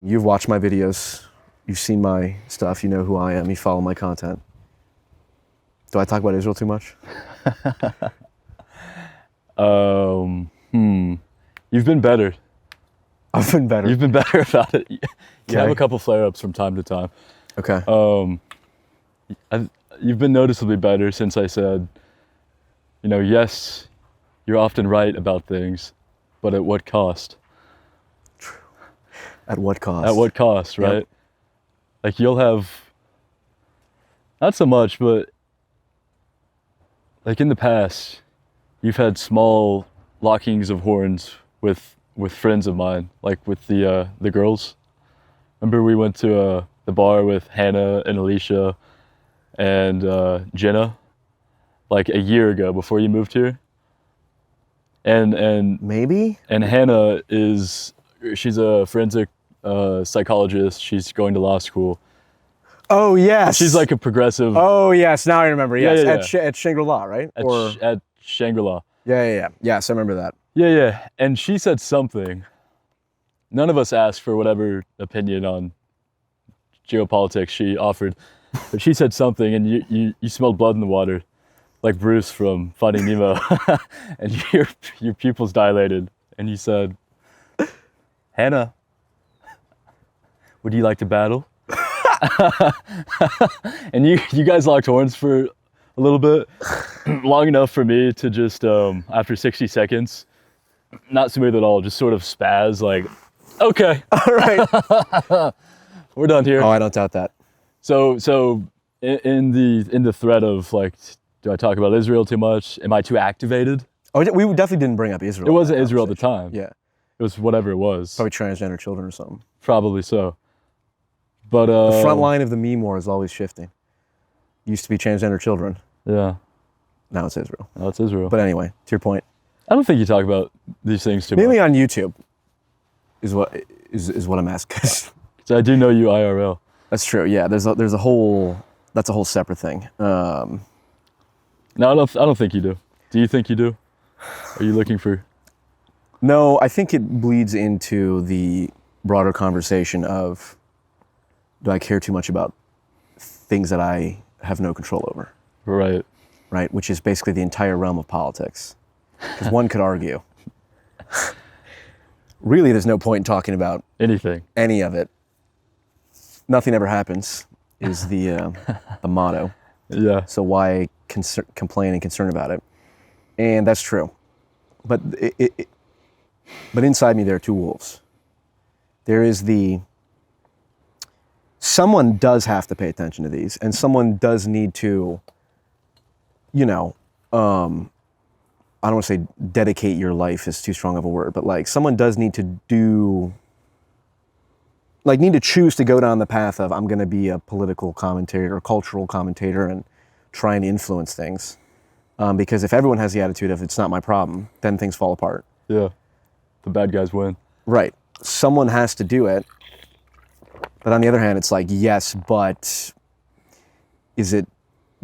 You've watched my videos. You've seen my stuff. You know who I am. You follow my content. Do I talk about Israel too much? You've been better. I've been better. You've been better about it. You Okay. have a couple flare-ups from time to time. Okay. You've been noticeably better since I said, yes, you're often right about things, but at what cost? At what cost? At what cost, right? Yep. Like you'll have, not so much, but like in the past, you've had small lockings of horns with friends of mine, like with the girls. Remember we went to the bar with Hannah and Alicia and Jenna, like a year ago before you moved here. And Maybe? And Hannah she's a forensic psychologist. She's going to law school. Oh, yes. She's like a progressive. Oh, yes. Now I remember. Yes. Yeah. At Shangri-La, right? At Shangri-La. Yeah. Yes, I remember that. Yeah. And she said something. None of us asked for whatever opinion on geopolitics she offered, but she said something, and you smelled blood in the water, like Bruce from Finding Nemo, and your pupils dilated, and you said, "Hannah, would you like to battle?" And you guys locked horns for a little bit, long enough for me to just after 60 seconds, not smooth at all, just sort of spaz, like, okay, All right. we're done here. Oh, I don't doubt that. So in the thread of like, do I talk about Israel too much? Am I too activated? Oh, we definitely didn't bring up Israel. It wasn't in that Israel at the conversation. time. Yeah. It was whatever it was. Probably transgender children or something. Probably so. But The front line of the meme war is always shifting. Used to be transgender children. Yeah, Now it's Israel. no, it's Israel. But anyway, to your point. I don't think you talk about these things too Mainly much. on YouTube is what I'm asking. 'Cause I do know you IRL. That's true. Yeah, that's a whole separate thing. No, I don't think you do. Do you think you do? Are you looking for? No, I think it bleeds into the broader conversation of, do I care too much about things that I have no control over, Right. right? Which is basically the entire realm of politics. Because one could argue, really, there's no point in talking about Anything. any of it. Nothing ever happens is the motto. Yeah. So why complain and concern about it? And that's true. But but inside me, there are two wolves. There is someone does have to pay attention to these, and someone does need to, I don't want to say dedicate your life is too strong of a word, but like someone does need to need to choose to go down the path of, I'm going to be a political commentator or cultural commentator and try and influence things. Because if everyone has the attitude of, it's not my problem, then things fall apart. Yeah. The bad guys win. Right. Someone has to do it. But on the other hand, it's like, yes, but is it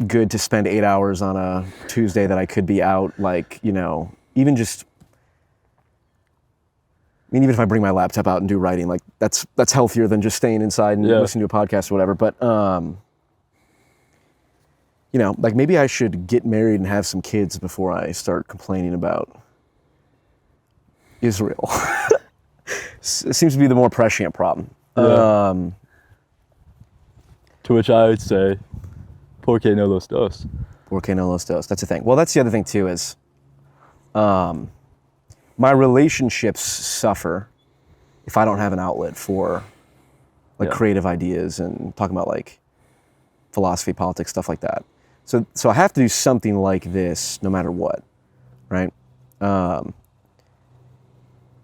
good to spend 8 hours on a Tuesday that I could be out, like, even just, even if I bring my laptop out and do writing, like that's healthier than just staying inside and listening to a podcast or whatever. But, like maybe I should get married and have some kids before I start complaining about Israel. It seems to be the more prescient problem. Yeah. To which I would say, porque no los dos. Porque no los dos. That's the thing. Well, that's the other thing too is, my relationships suffer if I don't have an outlet for creative ideas and talking about like philosophy, politics, stuff like that. So I have to do something like this no matter what, right?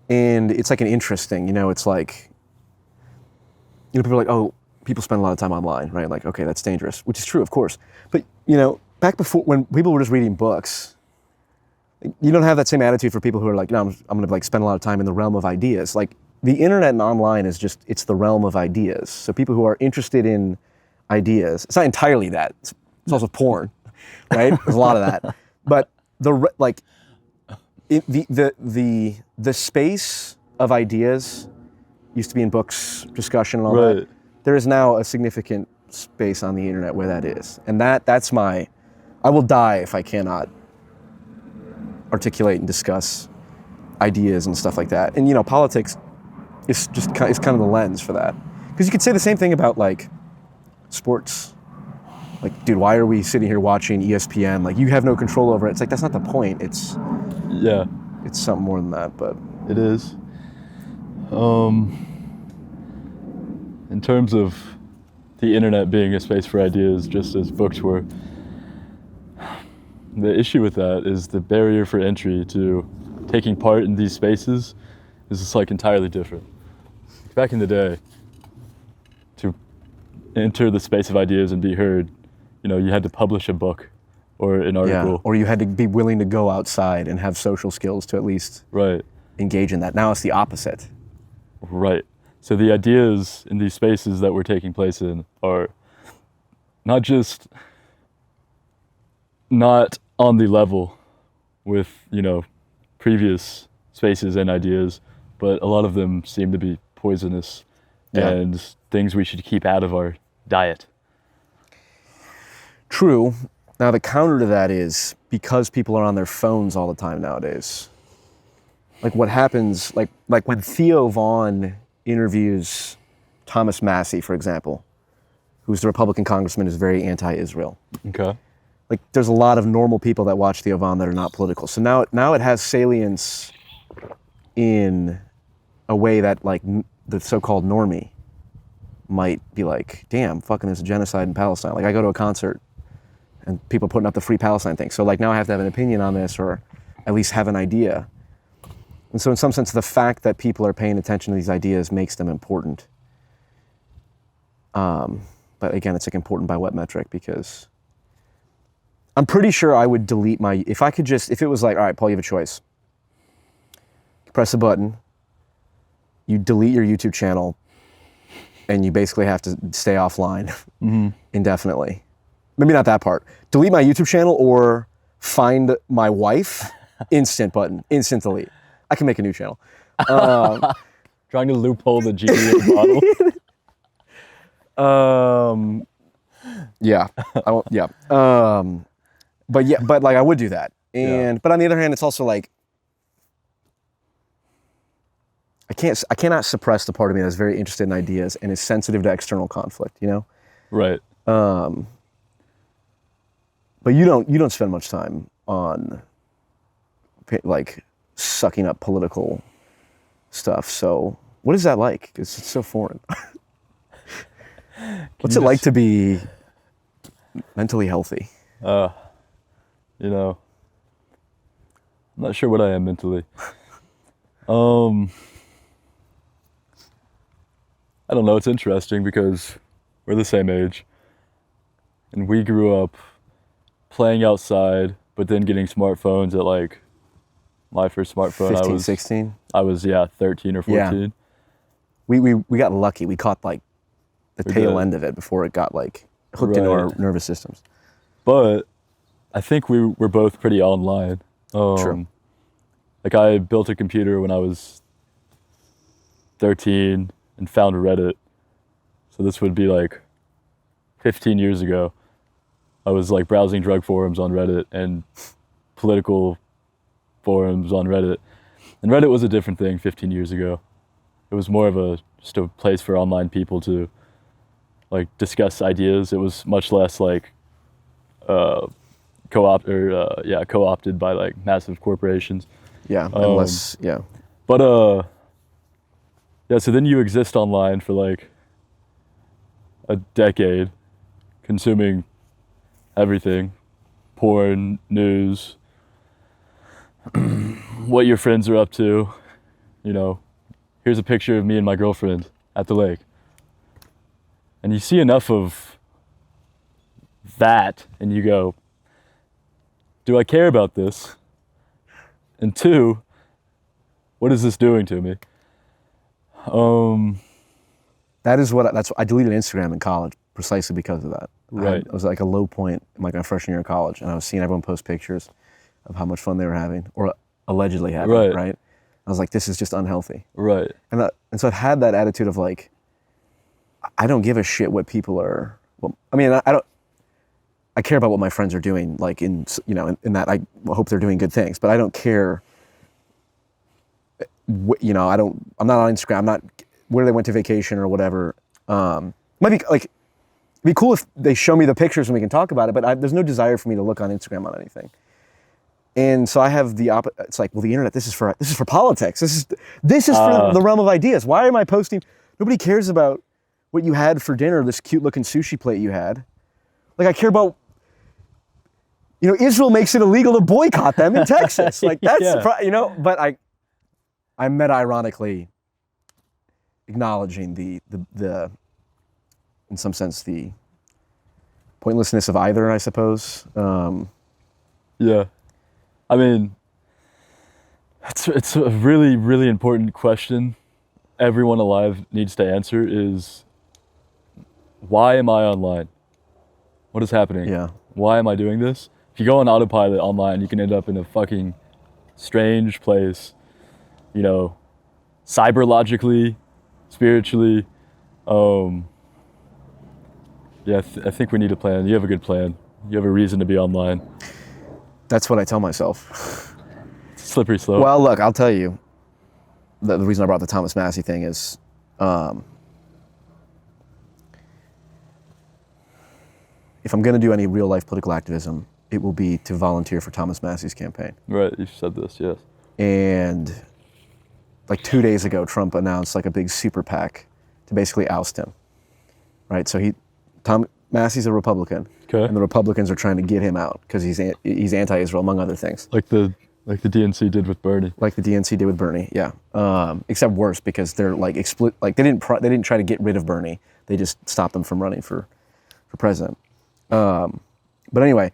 And it's like an interest thing, it's like, people are like, oh, people spend a lot of time online, right? Like, okay, that's dangerous, which is true, of course. But, back before, when people were just reading books, you don't have that same attitude for people who are like, no, I'm going to like spend a lot of time in the realm of ideas. Like, the internet and online is just, it's the realm of ideas. So people who are interested in ideas, it's not entirely that. It's also porn, right? There's a lot of that. But the space of ideas used to be in books, discussion and all Right. that. There is now a significant space on the internet where that is. And that's my, I will die if I cannot articulate and discuss ideas and stuff like that. And politics is kind of the lens for that. Because you could say the same thing about like sports. Like, dude, why are we sitting here watching ESPN? Like, you have no control over it. It's like, that's not the point. It's something more than that, but. It is. In terms of the internet being a space for ideas, just as books were, the issue with that is the barrier for entry to taking part in these spaces is just like entirely different. Back in the day, to enter the space of ideas and be heard, you had to publish a book or an article. Yeah, or you had to be willing to go outside and have social skills to at least engage in that. Now it's the opposite. Right. So the ideas in these spaces that we're taking place in are not just not on the level with, previous spaces and ideas, but a lot of them seem to be poisonous and things we should keep out of our diet. True. Now the counter to that is because people are on their phones all the time nowadays. Like what happens, like when Theo Vaughn interviews Thomas Massey, for example, who's the Republican congressman who's very anti-Israel. Okay. Like there's a lot of normal people that watch Theo Vaughn that are not political. So now it has salience in a way that like the so-called normie might be like, damn, fucking there's a genocide in Palestine. Like I go to a concert and people putting up the Free Palestine thing. So like now I have to have an opinion on this or at least have an idea. And so in some sense, the fact that people are paying attention to these ideas makes them important. But again, it's like important by what metric? Because I'm pretty sure I would delete if it was like, all right, Paul, you have a choice. You press a button, you delete your YouTube channel, and you basically have to stay offline indefinitely. Maybe not that part. Delete my YouTube channel or find my wife, instant button, instant delete. I can make a new channel. Trying to loophole the GTA model. Yeah. But like I would do that. But on the other hand, it's also like I cannot suppress the part of me that's very interested in ideas and is sensitive to external conflict, Right. But you don't spend much time on like sucking up political stuff. So what is that like? Because it's so foreign. What's it like to be mentally healthy? I'm not sure what I am mentally. I don't know, it's interesting because we're the same age and we grew up playing outside, but then getting smartphones at like my first smartphone. 15, 16? I was 13 or 14. Yeah. We got lucky. We caught like the tail end of it before it got like hooked into our nervous systems. But I think we were both pretty online. True. Like I built a computer when I was 13 and found Reddit. So this would be like 15 years ago. I was like browsing drug forums on Reddit and political forums on Reddit. And Reddit was a different thing 15 years ago. It was more of just a place for online people to like discuss ideas. It was much less like co-opted by like massive corporations. Yeah, unless But so then you exist online for like a decade, consuming everything, porn, news, what your friends are up to. Here's a picture of me and my girlfriend at the lake. And you see enough of that and you go, do I care about this? And two, what is this doing to me? that's I deleted Instagram in college precisely because of that. Right. It was like a low point in like my freshman year of college, and I was seeing everyone post pictures of how much fun they were having or allegedly having, right? I was like, this is just unhealthy. Right. And so I've had that attitude of like, I don't give a shit what people are. Well, I mean, I don't. I care about what my friends are doing, like in that I hope they're doing good things, but I don't care. I'm not on Instagram. I'm not where they went to vacation or whatever. Might be like, it'd be cool if they show me the pictures and we can talk about it, but there's no desire for me to look on Instagram on anything. And so I have it's like, well, the internet, this is for politics. This is for the realm of ideas. Why am I posting? Nobody cares about what you had for dinner, this cute looking sushi plate you had. Like, I care about, Israel makes it illegal to boycott them in Texas. Like, that's, but I'm meta-ironically acknowledging the in some sense, the pointlessness of either, I suppose. Yeah. I mean, it's a really, really important question everyone alive needs to answer is, why am I online? What is happening? Yeah. Why am I doing this? If you go on autopilot online, you can end up in a fucking strange place, cyberlogically, spiritually. I think we need a plan. You have a good plan. You have a reason to be online. That's what I tell myself. It's a slippery slope. Well, look, I'll tell you, the reason I brought the Thomas Massey thing is, if I'm going to do any real life political activism, it will be to volunteer for Thomas Massey's campaign. Right, you said this, yes. And like 2 days ago, Trump announced like a big super PAC to basically oust him. Right, so Tom Massey's a Republican, okay, and the Republicans are trying to get him out because he's anti-Israel, among other things. Like the DNC did with Bernie. Like the DNC did with Bernie, yeah. Except worse, because they're like they didn't try to get rid of Bernie. They just stopped him from running for president. But anyway,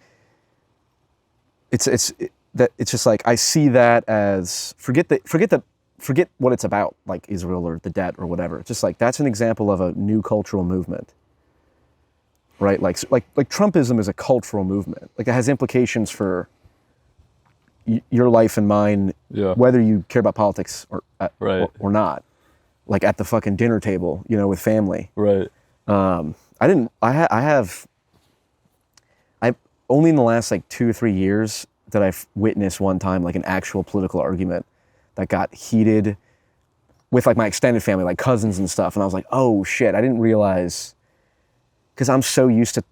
it's just like, I see that as forget what it's about, like Israel or the debt or whatever. It's just like, that's an example of a new cultural movement, right? Like Trumpism is a cultural movement. Like, it has implications for your life and mine, yeah, whether you care about politics right, or not. Like at the fucking dinner table, with family. Right. I've only in the last like 2 or 3 years that I've witnessed one time like an actual political argument that got heated with like my extended family, like cousins and stuff. And I was like, oh shit, I didn't realize, because I'm so used to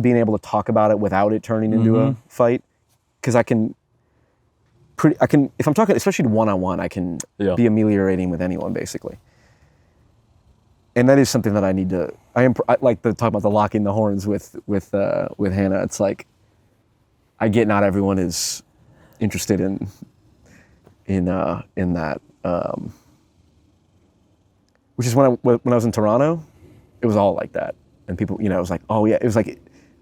being able to talk about it without it turning into a fight. Because I can, if I'm talking, especially one-on-one, I can be ameliorating with anyone, basically. And that is something that I need to. I like to talk about the locking the horns with Hannah. It's like, I get not everyone is interested in that. Which is when I was in Toronto, it was all like that, and people, it was like, oh yeah, it was like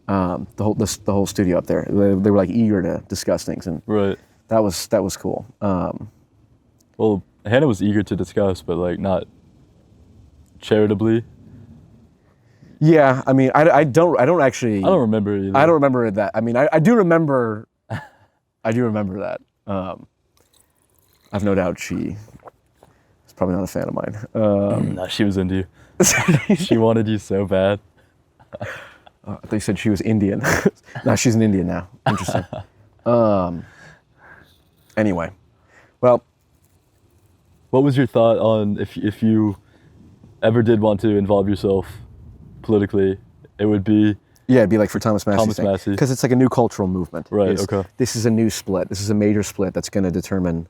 the whole studio up there. They were like eager to discuss things, and right. That was cool. Well, Hannah was eager to discuss, but like not charitably. Yeah, I mean, I don't remember either. I don't remember that. I mean, I do remember that. I've no doubt she is probably not a fan of mine. No, she was into you. She wanted you so bad. They said she was Indian. No, she's an Indian now. Interesting. Anyway, well, what was your thought on if you ever did want to involve yourself politically, it would be... Yeah, it'd be like for Thomas Massey. Thomas Massey. Because it's like a new cultural movement. Right, okay. This is a new split. This is a major split that's going to determine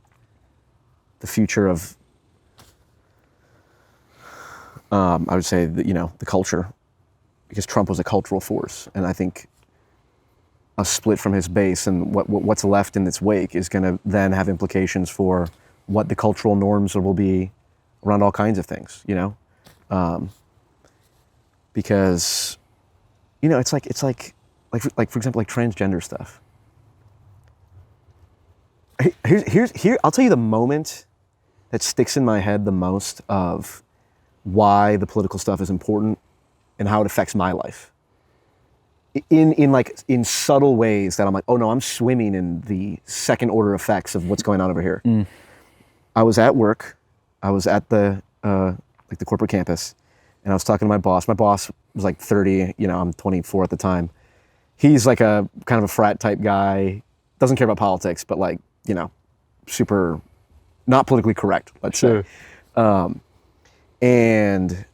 the future of, I would say, the culture. Because Trump was a cultural force. And I think a split from his base and what's left in its wake is going to then have implications for what the cultural norms will be around all kinds of things, because, it's like for example, like transgender stuff. Here, I'll tell you the moment that sticks in my head the most of why the political stuff is important and how it affects my life. In subtle ways that I'm like, oh no, I'm swimming in the second order effects of what's going on over here. I was at work. I was at the like the corporate campus, and I was talking to my boss. My boss was like 30. You know, I'm 24 at the time. He's like a kind of a frat type guy. Doesn't care about politics, but like, you know, super not politically correct, let's Sure. say. And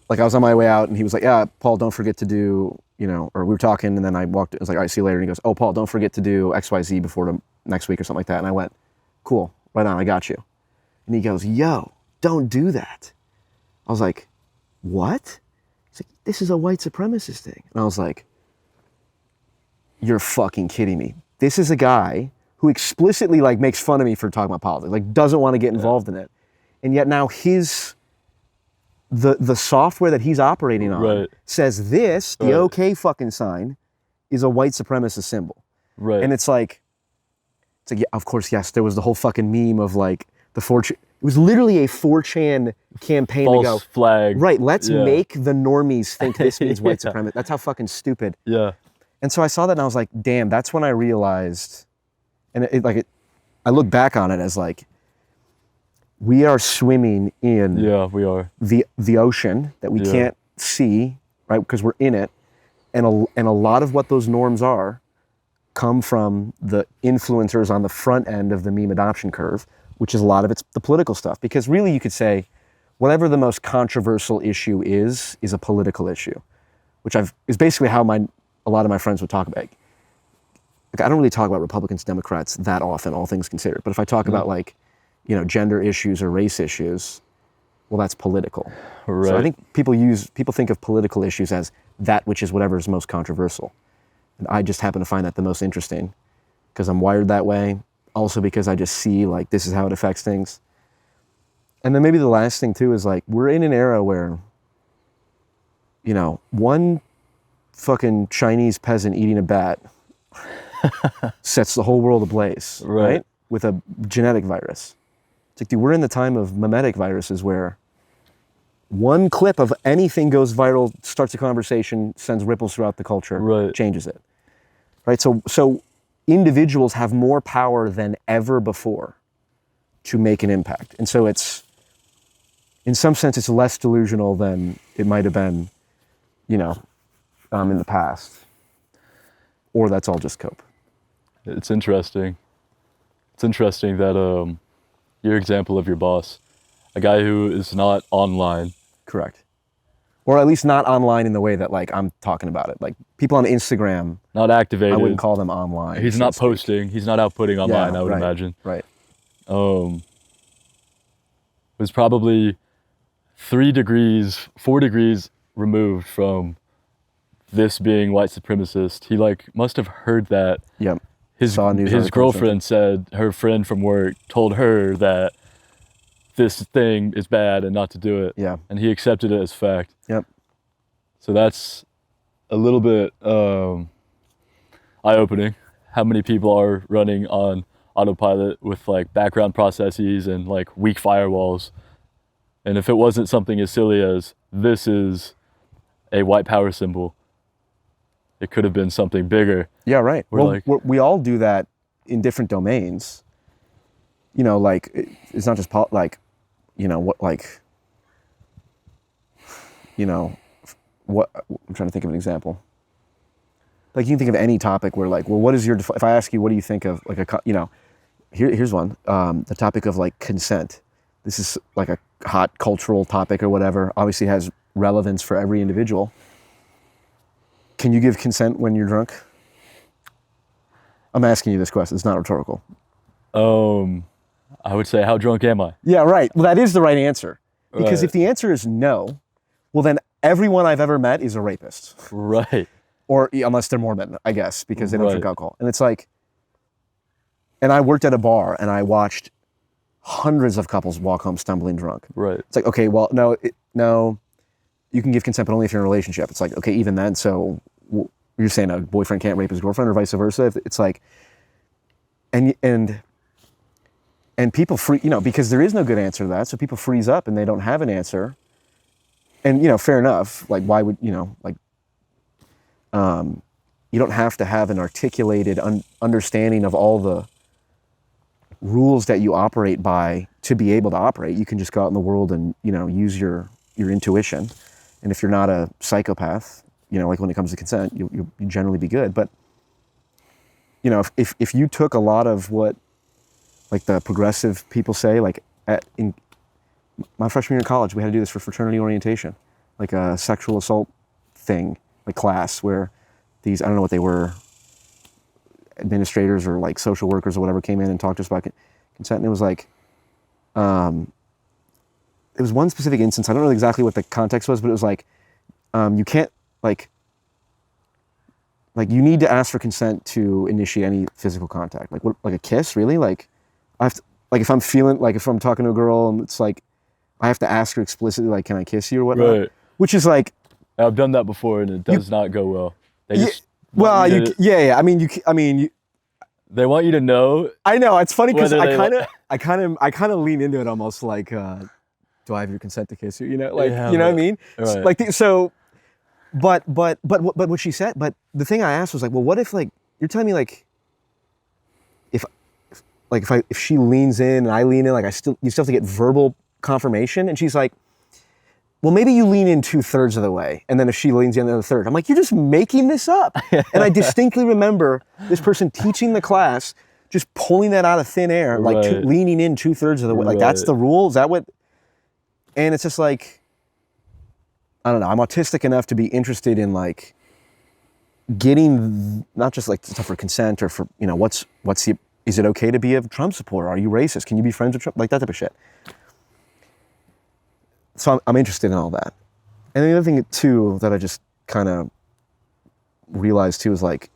like I was on my way out, and he was like, "Yeah, Paul, don't forget to do," you know, or we were talking, and then I walked. I was like, "All right, see you later." And he goes, "Oh, Paul, don't forget to do X, Y, Z before next week or something like that." And I went, "Cool, right on, I got you." And he goes, "Yo, don't do that." I was like, "What?" He's like, "This is a white supremacist thing." And I was like, "You're fucking kidding me. This is a guy who explicitly like makes fun of me for talking about politics, like doesn't want to get involved in it. And yet now the software that he's operating on Right. says this, the Right. OK fucking sign, is a white supremacist symbol." Right. And it's like, yeah, of course, yes, there was the whole fucking meme of like the 4chan. It was literally a 4chan campaign to go, False flag. right, let's Yeah. make the normies think this means white Yeah. supremacy. That's how fucking stupid. Yeah. And so I saw that and I was like, damn, that's when I realized, and I look back on it as like, we are swimming in Yeah, we are. the ocean that we Yeah. can't see, right? Because we're in it. And a lot of what those norms are come from the influencers on the front end of the meme adoption curve, which is a lot of it's the political stuff. Because really you could say, whatever the most controversial issue is a political issue, which is basically how a lot of my friends would talk about. Like, I don't really talk about Republicans, Democrats that often, all things considered. But if I talk about like, you know, gender issues or race issues, well, that's political. Right. So I think people think of political issues as that which is whatever is most controversial. And I just happen to find that the most interesting because I'm wired that way. Also because I just see like this is how it affects things. And then maybe the last thing too is like we're in an era where, you know, one fucking Chinese peasant eating a bat sets the whole world ablaze, right? With a genetic virus. It's like, dude, we're in the time of memetic viruses where one clip of anything goes viral, starts a conversation, sends ripples throughout the culture, Right. changes it. Right? So individuals have more power than ever before to make an impact. And so it's, in some sense, it's less delusional than it might have been, you know, in the past. Or that's all just cope. It's interesting. It's interesting that your example of your boss, a guy who is not online. Correct. Or at least not online in the way that like I'm talking about it. Like people on Instagram, Not activated. I wouldn't call them online. He's so not to speak. posting. He's not outputting online, I would right, imagine. Right. Was probably 4 degrees removed from this being white supremacist. He like must have heard that. Yep. His Saw a news article or girlfriend said her friend from work told her that this thing is bad and not to do it. Yeah. And he accepted it as fact. Yep. So that's a little bit eye-opening. How many people are running on autopilot with like background processes and like weak firewalls? And if it wasn't something as silly as this is a white power symbol, it could have been something bigger. Yeah, right. We're Well, like- we all do that in different domains. You know, like it's not just like, you know, what like, you know, what I'm trying to think of an example. Like you can think of any topic where like, well, what is your if I ask you, what do you think of like you know, here's one, the topic of like consent. This is like a hot cultural topic or whatever. Obviously has relevance for every individual. Can you give consent when you're drunk? I'm asking you this question. It's not rhetorical. I would say, how drunk am I? Yeah, right. Well, that is the right answer. Because Right. if the answer is no, well, then everyone I've ever met is a rapist. Right. Or unless they're Mormon, I guess, because they don't drink Right. alcohol. And it's like, and I worked at a bar and I watched hundreds of couples walk home stumbling drunk. Right. It's like, okay, well, no, you can give consent, but only if you're in a relationship. It's like, okay, even then, so you're saying a boyfriend can't rape his girlfriend or vice versa? It's like, and people you know, because there is no good answer to that, so people freeze up and they don't have an answer. And, you know, fair enough. Like, why would, you know, like, you don't have to have an articulated understanding of all the rules that you operate by to be able to operate. You can just go out in the world and, you know, use your intuition. And if you're not a psychopath, you know, like when it comes to consent, you generally be good. But, you know, if you took a lot of what, like the progressive people say, like in my freshman year in college, we had to do this for fraternity orientation, like a sexual assault thing, like class where these, I don't know what they were, administrators or like social workers or whatever came in and talked to us about consent. And it was like, it was one specific instance. I don't know exactly what the context was, but it was like, you can't like you need to ask for consent to initiate any physical contact. Like what, like a kiss, really? Like I have to, like if I'm feeling, like if I'm talking to a girl and it's like, I have to ask her explicitly, like, can I kiss you or whatnot? Right. Which is like, I've done that before and it does not go well. They just well, want you to- I mean, they want you to know. I know it's funny because whether I kind of lean into it almost like, do I have your consent to kiss you? You know, like, Yeah, you know what I but- mean? right. Like, but what she said, but the thing I asked was like, well, what if like, you're telling me like, if she leans in and I lean in, like you still have to get verbal confirmation? And she's like, well, maybe you lean in 2/3 of the way. And then if she leans in the other third, I'm like, you're just making this up. And I distinctly remember this person teaching the class, just pulling that out of thin air, like Right. leaning in 2/3 of the way. Like that's Right. the rule? Is that what? And it's just like, I don't know. I'm autistic enough to be interested in like getting not just like stuff for consent or for, you know, is it okay to be a Trump supporter? Are you racist? Can you be friends with Trump? Like that type of shit. So I'm interested in all that. And the other thing too that I just kind of realized too is like,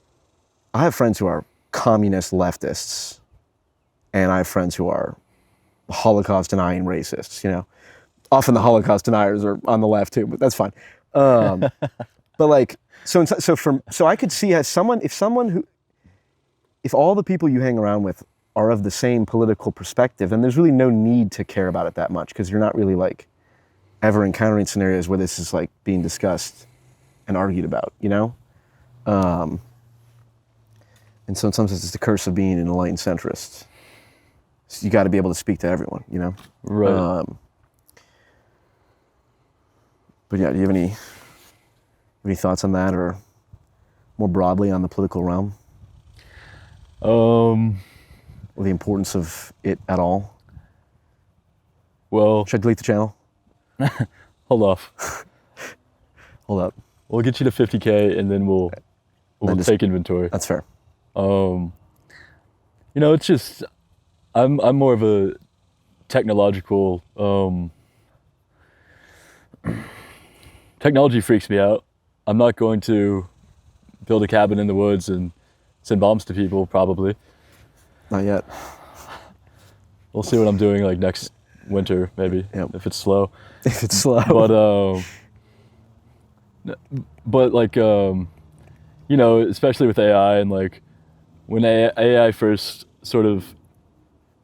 I have friends who are communist leftists and I have friends who are Holocaust denying racists, you know. Often the Holocaust deniers are on the left too, but that's fine. But like, so I could see as if all the people you hang around with are of the same political perspective, then there's really no need to care about it that much because you're not really like ever encountering scenarios where this is like being discussed and argued about, you know? And so in some sense it's the curse of being an enlightened centrist. So you got to be able to speak to everyone, you know? Right. But yeah, do you have any thoughts on that or more broadly on the political realm? Or the importance of it at all? Well, Should I delete the channel? hold off. Hold up. We'll get you to 50K and then we'll Then just- take inventory. That's fair. You know, it's just I'm more of a technological technology freaks me out. I'm not going to build a cabin in the woods and send bombs to people probably. Not yet. We'll see what I'm doing like next winter maybe Yep. if it's slow. If it's slow. But like you know, especially with AI and like when AI first sort of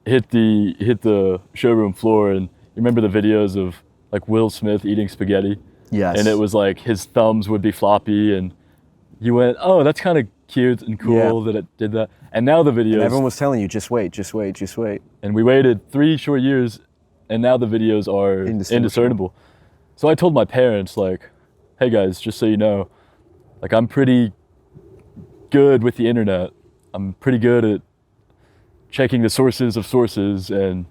hit the showroom floor, and you remember the videos of like Will Smith eating spaghetti, Yes. and it was like his thumbs would be floppy, and you went, oh, that's kind of cute and cool that it did that. And now the videos, And everyone was telling you, just wait, just wait, just wait. and we waited 3 short years, and now the videos are indiscernible. So I told my parents, like, hey guys, just so you know, like I'm pretty good with the internet. I'm pretty good at checking the sources of sources and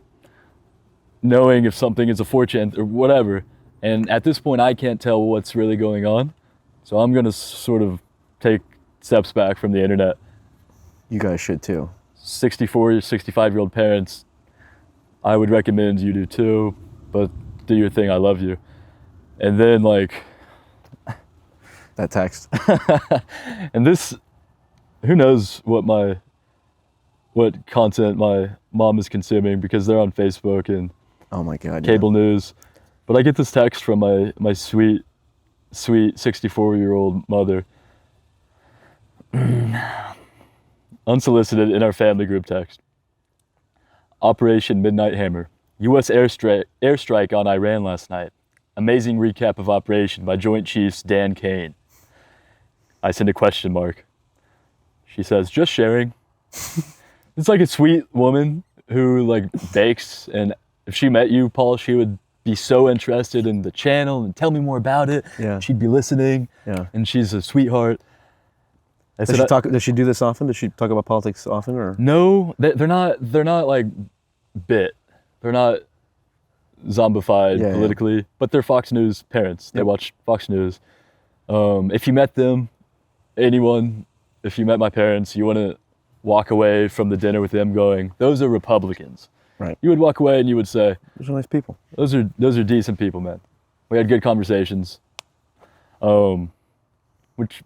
knowing if something is a 4chan or whatever. And at this point, I can't tell what's really going on. So I'm gonna sort of take steps back from the internet. You guys should too. 64 or 65-year-old parents, I would recommend you do too, but do your thing, I love you. And then like, That text. and this, who knows what content my mom is consuming because they're on Facebook and Oh my God. cable news. But I get this text from my sweet 64-year-old mother. Unsolicited in our family group text. Operation Midnight Hammer. U.S. airstrike on Iran last night. Amazing recap of operation by Joint Chiefs Dan Kane. I send a question mark. She says, just sharing. It's like a sweet woman who like bakes, and if she met you, Paul, she would be so interested in the channel and tell me more about it. Yeah. She'd be listening. Yeah. And she's a sweetheart. Does she do this often? Does she talk about politics often, or? No, they're not like bit. They're not zombified politically, but they're Fox News parents. They watch Fox News. If you met them, if you met my parents, you wouldn't walk away from the dinner with them going, "Those are Republicans." Right. You would walk away and you would say, "Those are nice people. Those are decent people, man. We had good conversations." Which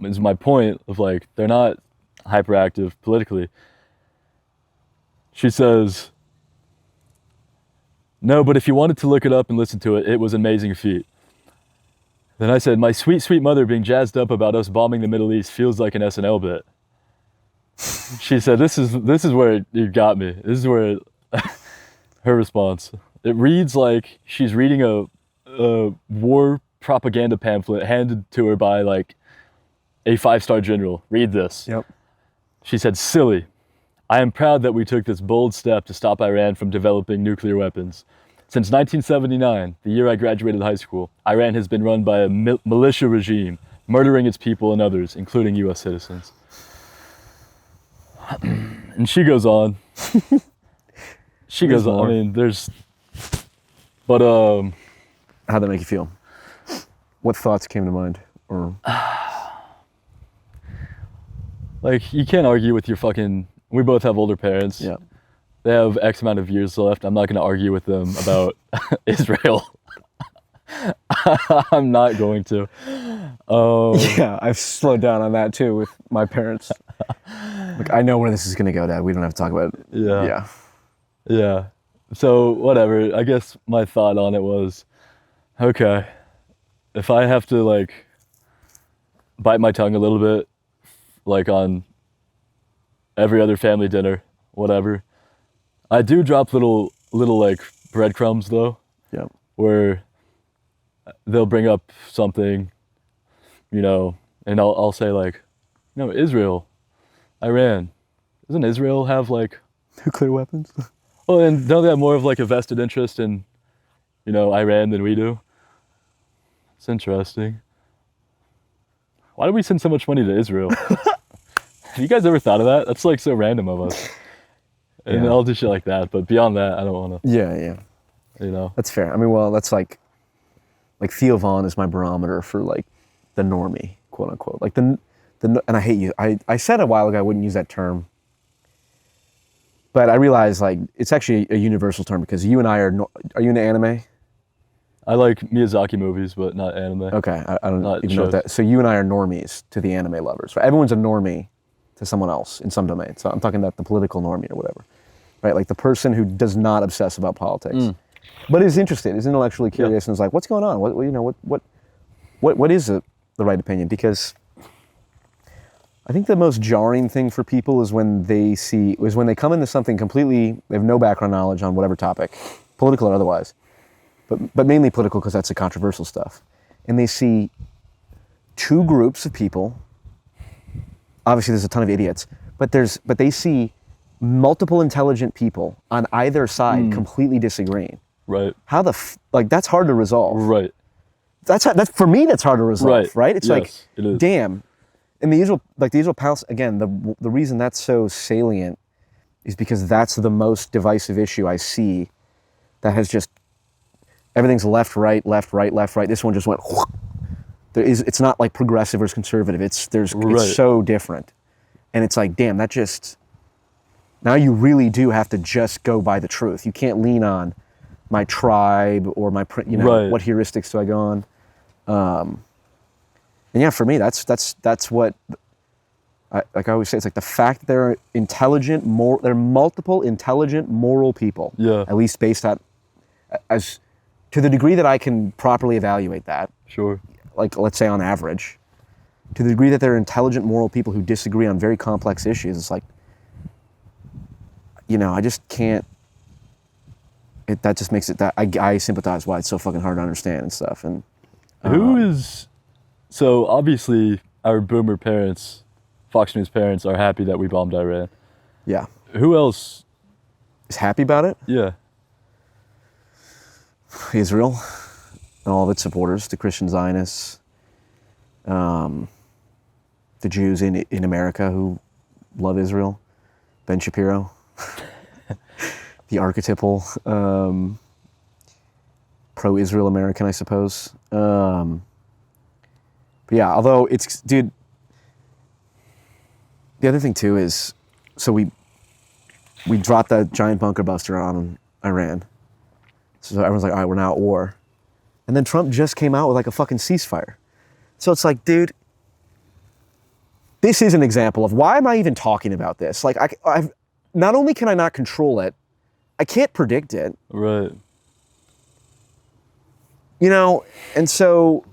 is my point of like, they're not hyperactive politically. She says, "No, but if you wanted to look it up and listen to it, it was an amazing feat." Then I said, "My sweet, sweet mother being jazzed up about us bombing the Middle East feels like an SNL bit." She said, this is where you got me. This is where her response. It reads like she's reading a war propaganda pamphlet handed to her by like a 5-star general. Read this. Yep. She said, "Silly. I am proud that we took this bold step to stop Iran from developing nuclear weapons. Since 1979, the year I graduated high school, Iran has been run by a militia regime, murdering its people and others, including U.S. citizens." And she goes on. She goes on. I mean, but how'd that make you feel? What thoughts came to mind? Or like, you can't argue with your fucking. We both have older parents. Yeah. They have X amount of years left. I'm not going to argue with them about Israel. I'm not going to. Yeah, I've slowed down on that too with my parents. Like, I know where this is going to go, Dad. We don't have to talk about it. Yeah. Yeah. So, whatever. I guess my thought on it was, okay, if I have to, like, bite my tongue a little bit, like on every other family dinner, whatever, I do drop little like breadcrumbs though. Yeah. Where they'll bring up something, and I'll say like, Israel, Iran, doesn't Israel have like nuclear weapons? Well, and don't they have more of like a vested interest in, Iran than we do? It's interesting. Why do we send so much money to Israel? Have you guys ever thought of that? That's like so random of us. And I'll do shit like that, but beyond that, I don't want to. Yeah. That's fair. I mean, well, that's like Theo Vaughn is my barometer for like the normie, quote unquote. Like and I hate you. I said a while ago I wouldn't use that term, but I realized like it's actually a universal term because you and I are you into anime? I like Miyazaki movies, but not anime. Okay, I don't even know what that. So you and I are normies to the anime lovers. Right? Everyone's a normie to someone else in some domain. So I'm talking about the political normie or whatever, right? Like the person who does not obsess about politics, but is interested, is intellectually curious, and is like, what's going on? What is the right opinion? Because I think the most jarring thing for people is when they come into something completely, they have no background knowledge on whatever topic, political or otherwise, but mainly political because that's the controversial stuff, and they see two groups of people. Obviously, there's a ton of idiots, but they see multiple intelligent people on either side completely disagreeing. Right. How that's hard to resolve. Right. That's for me. That's hard to resolve. Right. It's yes, it is. Damn. And the Israel Palestine, again, the reason that's so salient is because that's the most divisive issue I see. That has just everything's left, right, left, right, left, right. This one just went. It's not like progressive versus conservative. It's so different, and it's like, damn, now you really do have to just go by the truth. You can't lean on my tribe or my what heuristics do I go on. And yeah, for me, that's what I always say. It's like the fact that they're intelligent, they're multiple intelligent, moral people. Yeah. At least based on, as to the degree that I can properly evaluate that. Sure. Like, let's say on average, to the degree that they're intelligent, moral people who disagree on very complex issues, it's like, I just can't, that just makes it that, I sympathize why it's so fucking hard to understand and stuff. And so obviously our boomer parents, Fox News parents, are happy that we bombed Iran. Yeah. Who else is happy about it. Yeah. Israel and all of its supporters, the Christian Zionists, the Jews in America who love Israel, Ben Shapiro, the archetypal pro-Israel American, I suppose. But yeah, although dude, the other thing too is, so we dropped that giant bunker buster on Iran. So everyone's like, all right, we're now at war. And then Trump just came out with like a fucking ceasefire. So it's like, dude, this is an example of why am I even talking about this? Like, I've not only can I not control it, I can't predict it. Right. You know, and so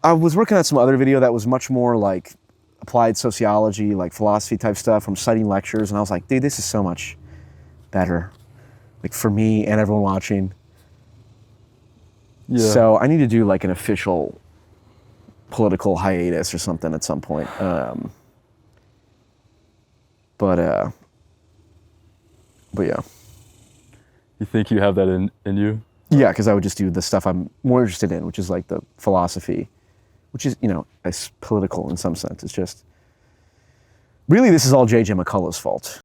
I was working on some other video that was much more like applied sociology, like philosophy type stuff from citing lectures. And I was like, dude, this is so much better, like for me and everyone watching. Yeah. So I need to do like an official political hiatus or something at some point. But yeah. You think you have that in you? Yeah, because I would just do the stuff I'm more interested in, which is like the philosophy, which is, you know, it's political in some sense. It's just, really this is all J.J. McCullough's fault.